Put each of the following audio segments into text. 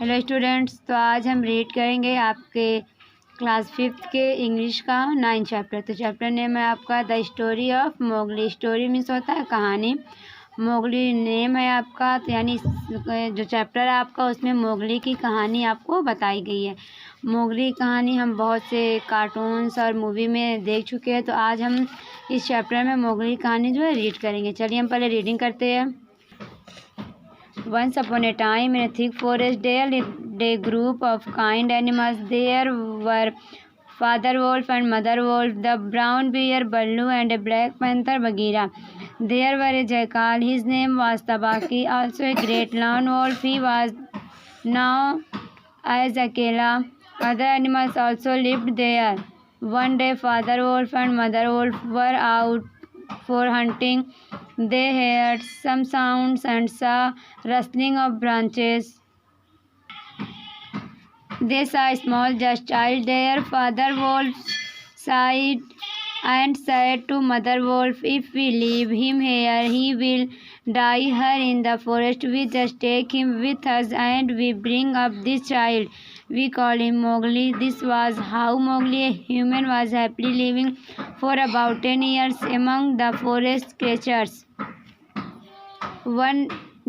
Hello students, तो आज हम रीड करेंगे आपके क्लास 5th के इंग्लिश का 9 चैप्टर। तो चैप्टर नेम है आपका the story of Mowgli. Story means होता है कहानी, मोगली नेम है आपका, तो यानी जो चैप्टर है आपका उसमें मोगली की कहानी आपको बताई गई है। मोगली कहानी हम बहुत से कार्टून्स और मूवी में देख चुके हैं, तो आज हम इस चैप्टर में मोगली कहानी जो है रीड करेंगे। चलिए हम पहले रीडिंग करते हैं। Once upon a time, in a thick forest, there lived a group of kind animals. There were Father Wolf and Mother Wolf, the brown bear Ballu, and a black panther Bagheera. There were a jackal. His name was Tabaki. Also a great lone wolf. He was known as Akela. Other animals also lived there. One day, Father Wolf and Mother Wolf were out for hunting. They heard some sounds and saw rustling of branches. They saw a small child there. Father Wolf sighed and said to Mother Wolf, "If we leave him here, he will die here in the forest. We just take him with us and we bring up this child. We call him Mowgli." This was how Mowgli, a human, was happily living for about 10 years among the forest creatures. One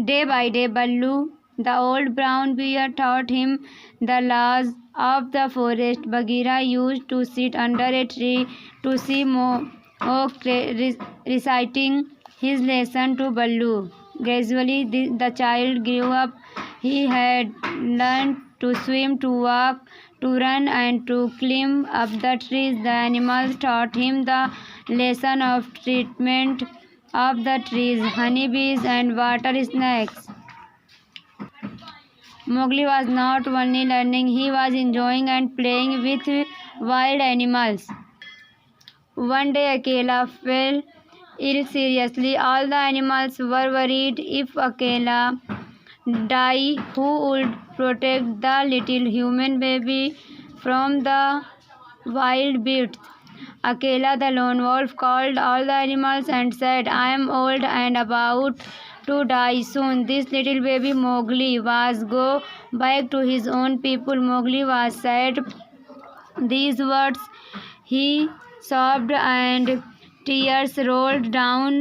day by day, Ballu, the old brown bear, taught him the laws of the forest. Bagheera used to sit under a tree to see Mook reciting his lesson to Ballu. Gradually, the child grew up. He had learned to swim, to walk, to run, and to climb up the trees. The animals taught him the lesson of treatment of the trees, honeybees, and water snakes. Mowgli was not only learning, he was enjoying and playing with wild animals. One day, Akela fell ill seriously. All the animals were worried. If Akela died, who would protect the little human baby from the wild beasts? Akela the lone wolf called all the animals and said, "I am old and about to die soon. This little baby Mowgli was go back to his own people." Mowgli was sad. These words he sobbed and tears rolled down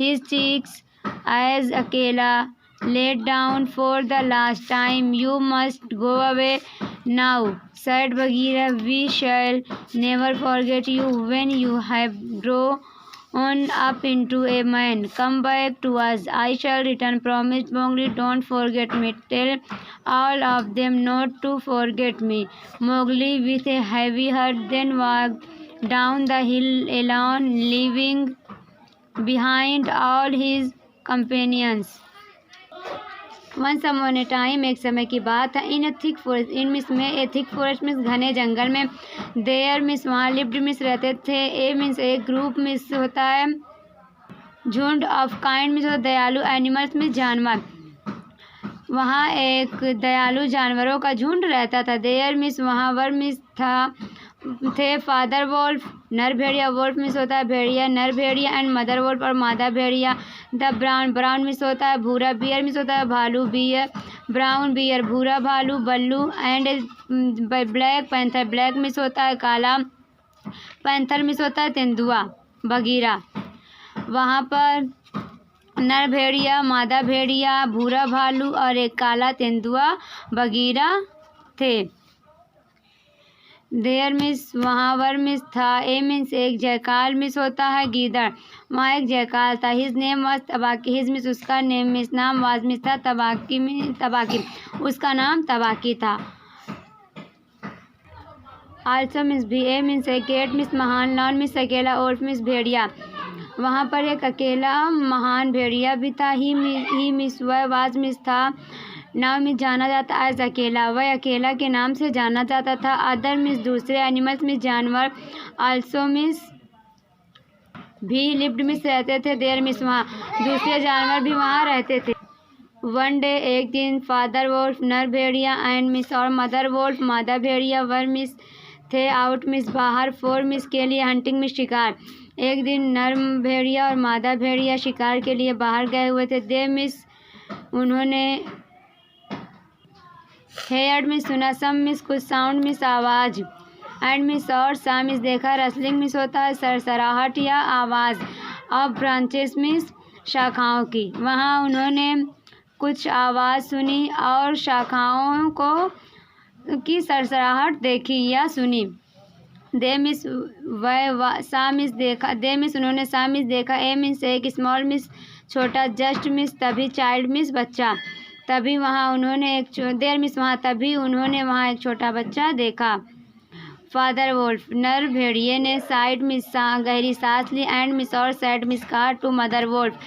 his cheeks as Akela laid down for the last time. "You must go away now," said Bagheera. "We shall never forget you. When you have grown up into a man, come back to us. I shall return," promised Mowgli. "Don't forget me. Tell all of them not to forget me." Mowgli, with a heavy heart, then walked down the hill alone, leaving behind all his companions. Once upon a time, एक समय की बात है, in a thick forest, in miss में, a thick forest means घने जंगल में, there means वहाँ, लिव्ड मिस रहते थे, ए मिस एक ग्रुप मिस होता है, झुंड, ऑफ काइंड मिस होता दयालु, एनिमल्स मिस जानवर, वहाँ एक दयालु जानवरों का झुंड रहता था। देयर मिस वहाँ, वर मिस थे फादर वोल्फ नर भेड़िया, वोल्फ मिस होता है भेड़िया, नर भेड़िया, एंड मदर वोल्फ और मादा भेड़िया। द ब्राउन मिस होता है भूरा, बियर मिस होता है भालू, बियर ब्राउन बियर भूरा भालू, Baloo, and black panther, black means होता है काला, पैंथर मिस होता है तेंदुआ, बगीरा। वहाँ पर नर भेड़िया, मादा भेड़िया, भूरा भालू और एक काला तेंदुआ बगीरा थे। देयर मिस वहाँ, वर मिस था, ए मीन्स एक जयकाल मिस होता है गीदड़, वहाँ एक जयकाल था। His name was तबाकी, his miss उसका, नेम मिस नाम, वाज मिस था, तबाकी उसका नाम तबाकी था। आल्सो मिस भी, ए मीन्स एक गेट मिस महान, लॉन मिस अकेला, ओल्फ मिस भेड़िया, वहाँ पर एक अकेला महान भेड़िया भी था। ही मिस वह, वाज मिस था, नाम मिस जाना जाता एज अकेला, वह अकेला के नाम से जाना जाता था। अदर मिस दूसरे, एनिमल्स मिस जानवर, आल्सो मिस भी, लिव्ड मिस रहते थे, देयर मिस वहाँ, दूसरे जानवर भी वहाँ रहते थे। वन डे एक दिन, फादर वोल्फ नर भेड़िया एंड मिस और मदर वोल्फ मादा भेड़िया वर मिस थे आउट मिस बाहर, फोर मिस के लिए, हंटिंग मिस शिकार। एक दिन नर भेड़िया और मादा भेड़िया शिकार के लिए बाहर गए हुए थे। दे मिस उन्होंने हेयर्ड मीन्स सुना, सम मीन्स कुछ, साउंड मीन्स आवाज़, एंड मीन्स और, सा मीन्स देखा, रसलिंग मीन्स होता है सरसराहट या आवाज़, ऑफ ब्रांचेस मीन्स शाखाओं की। वहाँ उन्होंने कुछ आवाज़ सुनी और शाखाओं की सरसराहट देखी या सुनी। दे मिस वह, सा मिस देखा, दे मिस उन्होंने, सा मिस देखा, ए मिस एक, स्मॉल मिस छोटा, जस्ट मिस तभी, चाइल्ड मिस बच्चा, तभी वहाँ उन्होंने एक, देर मिस वहाँ, तभी उन्होंने वहाँ एक छोटा बच्चा देखा। फादर वोल्फ, नर भेड़िए ने, साइड मिस गहरी सांस ली, एंड मिस और, सैड मिस कहा, टू मदर वोल्फ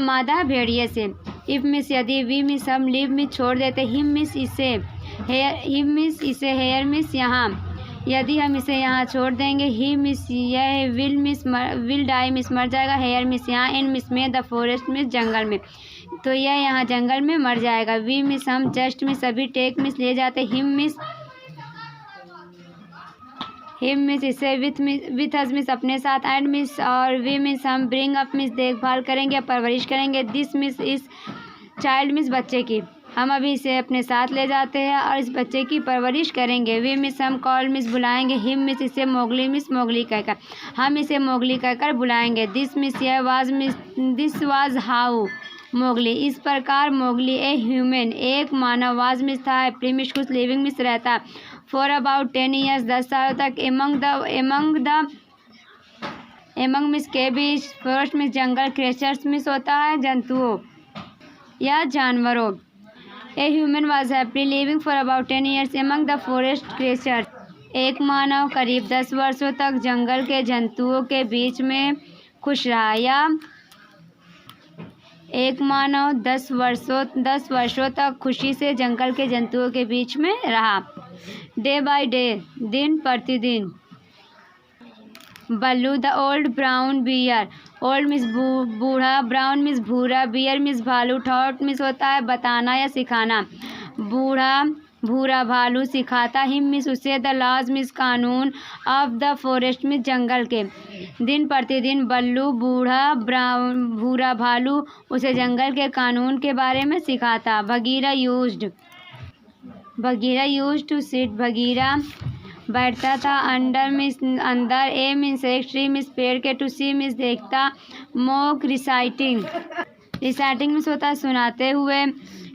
मादा भेड़िए से। इफ मिस यदि, वी मिस हम, लीव मिस छोड़ देते, हिम मिस इसे, हिम मिस इसे, हेयर मिस यहाँ, यदि हम इसे यहाँ छोड़ देंगे, ही मिस यह, विल मिस विल डाई मिस मर जाएगा, हेयर मिस यहाँ, इन मिस में, द फॉरेस्ट मिस जंगल में, तो यह यहाँ जंगल में मर जाएगा। वी मिस हम, जस्ट मिस अभी, टेक मिस ले जाते, हिम मिस इसे, विथ अस मिस अपने साथ, एंड मिस और, वी मिस हम, ब्रिंग अप मिस देखभाल करेंगे या परवरिश करेंगे, दिस मिस इस, चाइल्ड मिस बच्चे की, हम अभी इसे अपने साथ ले जाते हैं और इस बच्चे की परवरिश करेंगे। वी मिस हम, कॉल मिस बुलाएंगे, हिम मिस इसे, मोगली मिस मोगली कहकर, हम इसे मोगली कहकर बुलाएंगे। दिस मिस यह, was miss this was how Mowgli, इस प्रकार मोगली, ए ह्यूमन एक मानव, वाज मिस था, प्रीमिस कुछ, लिविंग मिस रहता, फॉर अबाउट 10 ईयर्स 10 सालों तक, एमंग मिस के बीच, फॉरेस्ट मिस जंगल, क्रिएचर्स मिस होता है जंतुओं या जानवरों। A human was happy living for about 10 years among the forest creatures, एक मानव करीब 10 वर्षों तक जंगल के जंतुओं के बीच में खुश रहा, या एक मानव 10 वर्षों तक खुशी से जंगल के जंतुओं के बीच में रहा। डे बाय डे, दिन प्रतिदिन। Baloo, the old brown bear, old means बूढ़ा, ब्राउन मिस भूरा, बियर मिस भालू, थॉट मिस होता है बताना या सिखाना, बूढ़ा भूरा भालू सिखाता, हिम मिस उसे, द लॉज मिस कानून, ऑफ द फॉरेस्ट मिस जंगल के, दिन प्रतिदिन बल्लू भूरा भालू उसे जंगल के कानून के बारे में सिखाता। Bagheera used to sit, Bagheera बैठता था, अंडर मिस अंदर, ए मिस एक, ट्री मिस पेड़ के, टू सी मिस देखता, मोक रिसाइटिंग मिस होता है सुनाते हुए,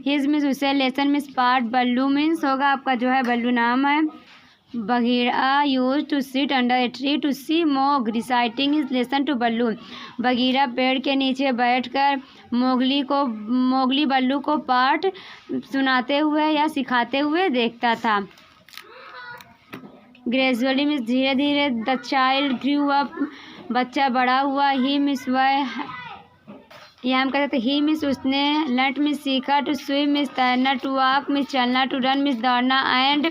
हिज मिस उसे, लेसन मिस पार्ट, बल्लू मिस होगा आपका जो है बल्लू नाम है। Bagheera use to sit under a tree, to see Mowgli reciting is lesson to Baloo, Bagheera पेड़ के नीचे बैठकर मोगली बल्लू को पाठ सुनाते हुए या सिखाते हुए देखता था। ग्रेजुअली मिस धीरे धीरे, द चाइल्ड ग्रू अप बच्चा बड़ा हुआ, ही मिस वह, यह हम कहते थे, ही मिस उसने, लर्न मिस सीखा, टू स्विम मिस तैरना, टू वॉक मिस चलना, टू रन मिस दौड़ना, एंड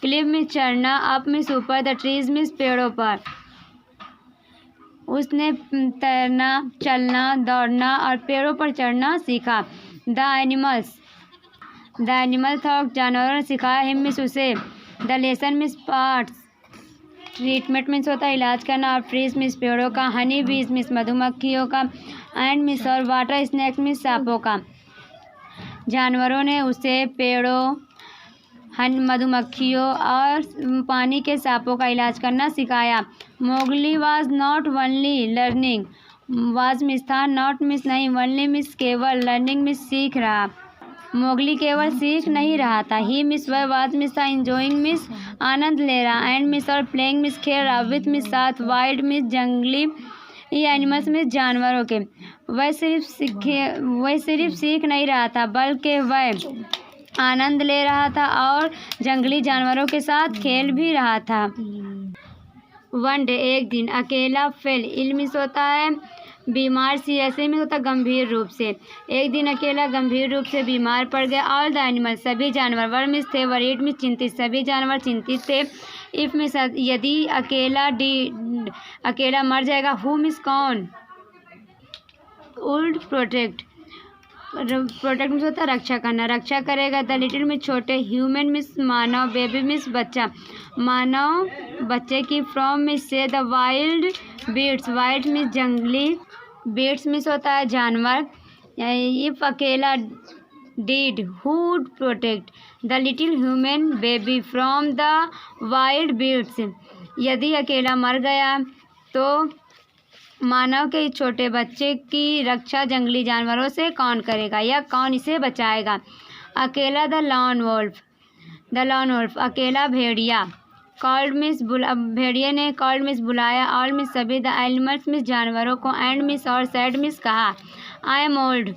क्लिफ मिस चढ़ना, अप मिस ऊपर, द ट्रीज मिस पेड़ों पर, उसने तैरना, चलना, दौड़ना और पेड़ों पर चढ़ना सीखा। द एनिमल थॉट जानवरों ने सिखाया, हिम मिस उसे, the lesson miss parts, treatment miss होता है इलाज करना, और ट्रीज मिस पेड़ों का, हनी बीज मिस मधुमक्खियों का, एंड मिस और वाटर स्नैक्स मिस सांपों का, जानवरों ने उसे पेड़ों, मधुमक्खियों और पानी के सांपों का इलाज करना सिखाया। Mowgli was not only learning, was miss था, नॉट मिस नहीं, ओनली मिस केवल, लर्निंग मिस सीख रहा, मोगली केवल सीख नहीं रहा था। ही मिस वह, वाज मिस था, इंजॉइंग मिस आनंद ले रहा, एंड मिस और प्लेइंग मिस खेल रहा, विथ मिस साथ, वाइल्ड मिस जंगली, ये एनिमल्स मिस जानवरों के, वह सिर्फ सीख नहीं रहा था बल्कि वह आनंद ले रहा था और जंगली जानवरों के साथ खेल भी रहा था। वन डे एक दिन, अकेला फेल, इल मिस होता है बीमार, सीरियसली मिस होता गंभीर रूप से, एक दिन अकेला गंभीर रूप से बीमार पड़ गया। ऑल द एनिमल सभी जानवर, वर मिस थे, वरीड मिस चिंतित, सभी जानवर चिंतित थे। इफ मिस यदि अकेला मर जाएगा, हु मिस कौन, वुड प्रोटेक्ट मिस होता रक्षा करना, रक्षा करेगा। द लिटिल मिस छोटे, ह्यूमन मिस मानव, बेबी मिस बच्चा, मानव बच्चे की, फ्रॉम मिस से, द वाइल्ड बीट्स, वाइल्ड मिस जंगली, बीट्स मिस होता है जानवर। इफ अकेला deed who would protect the little human baby from the wild beasts? यदि अकेला मर गया तो मानव के इस छोटे बच्चे की रक्षा जंगली जानवरों से कौन करेगा या कौन इसे बचाएगा? अकेला द लॉन वुल्फ अकेला भेड़िया। कॉल्ड मिस भेड़िए ने कॉल्ड मिस बुलाया, ऑल मिस सभी, द एनिमल्स मिस जानवरों को, एंड मिस और सैड मिस कहा, आई एम ओल्ड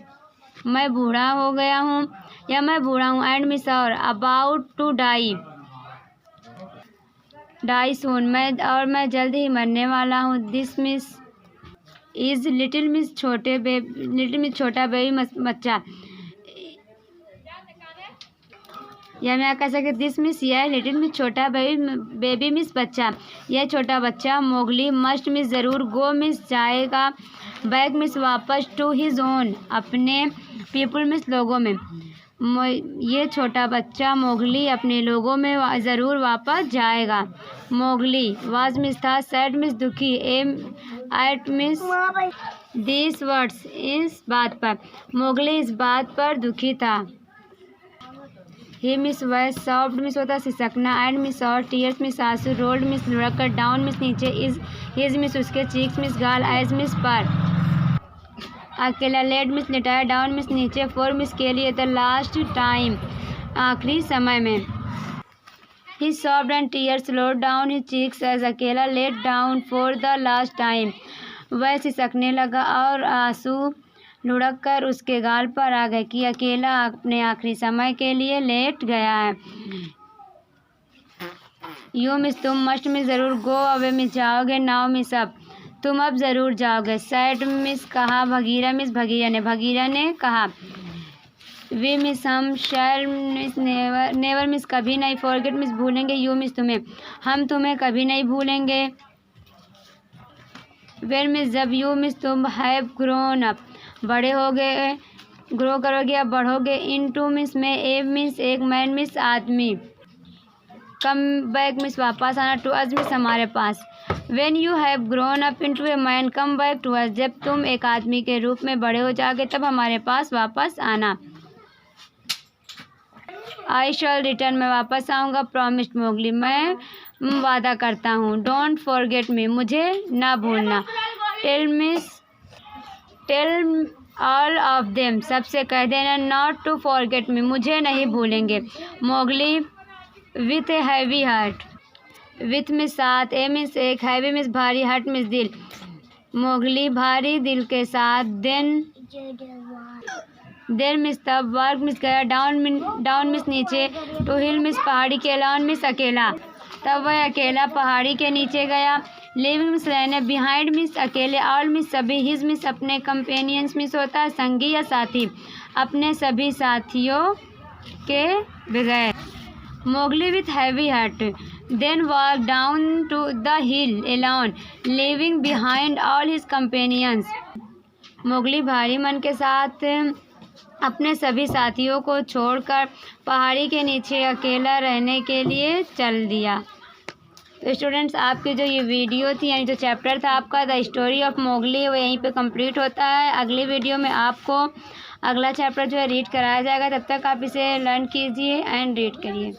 मैं बूढ़ा हो गया हूँ या मैं बूढ़ा हूँ, एंड मिस और अबाउट टू डाई सून मैं जल्द ही मरने वाला हूँ, this miss is little miss छोटा बेबी बच्चा, या मैं कह सकती दिस मिस यह लिटिल मिस छोटा बेबी मिस बच्चा, यह छोटा बच्चा, मोगली मस्ट मिस ज़रूर, गो मिस जाएगा, बैक मिस वापस, टू हिज ओन अपने, पीपल मिस लोगों में, ये छोटा बच्चा मोगली अपने लोगों में ज़रूर वापस जाएगा। मोगली वाज मिस था, सैड मिस दुखी, एट मिस दिस वर्ड्स इस बात पर, मोगली इस बात पर दुखी था, ही मिस वह, सॉफ्ट मिस होता सिसकना, एंड मिस और, टीयर्स मिस आंसू, रोल्ड मिस लुढ़क, डाउन मिस नीचे, इज हिज मिस उसके, चीक्स मिस गाल, एज मिस पर, अकेला, लेड मिस लिटाया, डाउन मिस नीचे, फोर मिस के लिए, द लास्ट टाइम आखिरी समय में, ही sobbed and tears flowed down his cheeks as Akela let down for the last time, वह सिसकने लगा और आंसू लुढ़क कर उसके गाल पर आ गए कि अकेला अपने आखिरी समय के लिए लेट गया है। यू मिस तुम, मस्ट मिस ज़रूर, गो अवे मिस जाओगे, नाउ मिस अब तुम अब ज़रूर जाओगे, सैड मिस कहा, भगीरा ने कहा, वी मिस हम, शैल मिस नेवर मिस कभी नहीं, फॉरगेट मिस भूलेंगे, यू मिस तुम्हें हम तुम्हें कभी नहीं भूलेंगे, वेर मिस जब, यू मिस तुम, हैव ग्रोन अप बड़े हो गए, ग्रो करोगे अब बढ़ोगे, इन टू मिस में, ए मिस एक, मैन मिस आदमी, कम बैक मिस वापस आना, टू अस मिस हमारे पास, when you have grown up into a man come back to us, जब तुम एक आदमी के रूप में बड़े हो जाओगे तब हमारे पास वापस आना, आई शैल रिटर्न मैं वापस आऊँगा, प्रॉमिस्ड मोगली मैं वादा करता हूँ, डोंट फॉरगेट मी मुझे ना भूलना, टेल ऑल ऑफ देम सबसे कह देना, नॉट टू फॉरगेट मी मुझे नहीं भूलेंगे, Mowgli with a heavy heart, with miss साथ, ए मिस एक, हैवी मिस भारी, हर्ट मिस दिल, मोगली भारी दिल के साथ, देर मिस तब, वर्क मिस गया, डाउन मिस नीचे, टू हिल मिस पहाड़ी के, लॉन मिस अकेला, तब वह अकेला पहाड़ी के नीचे गया, लिविंग मिस रहने, बिहाइंड मिस अकेले, ऑल मिस सभी, हिज मिस अपने, कंपेनियंस मिस होता है संगी या साथी, अपने सभी साथियों के बगैर, Mowgli with heavy heart then walk down to the hill alone, leaving behind all his companions, Mowgli भारी मन के साथ अपने सभी साथियों को छोड़कर पहाड़ी के नीचे अकेला रहने के लिए चल दिया। तो स्टूडेंट्स आपकी जो ये वीडियो थी यानी जो चैप्टर था आपका द स्टोरी ऑफ मोगली वो यहीं पे कंप्लीट होता है। अगली वीडियो में आपको अगला चैप्टर जो है रीड कराया जाएगा, तब तक आप इसे लर्न कीजिए एंड रीड करिए।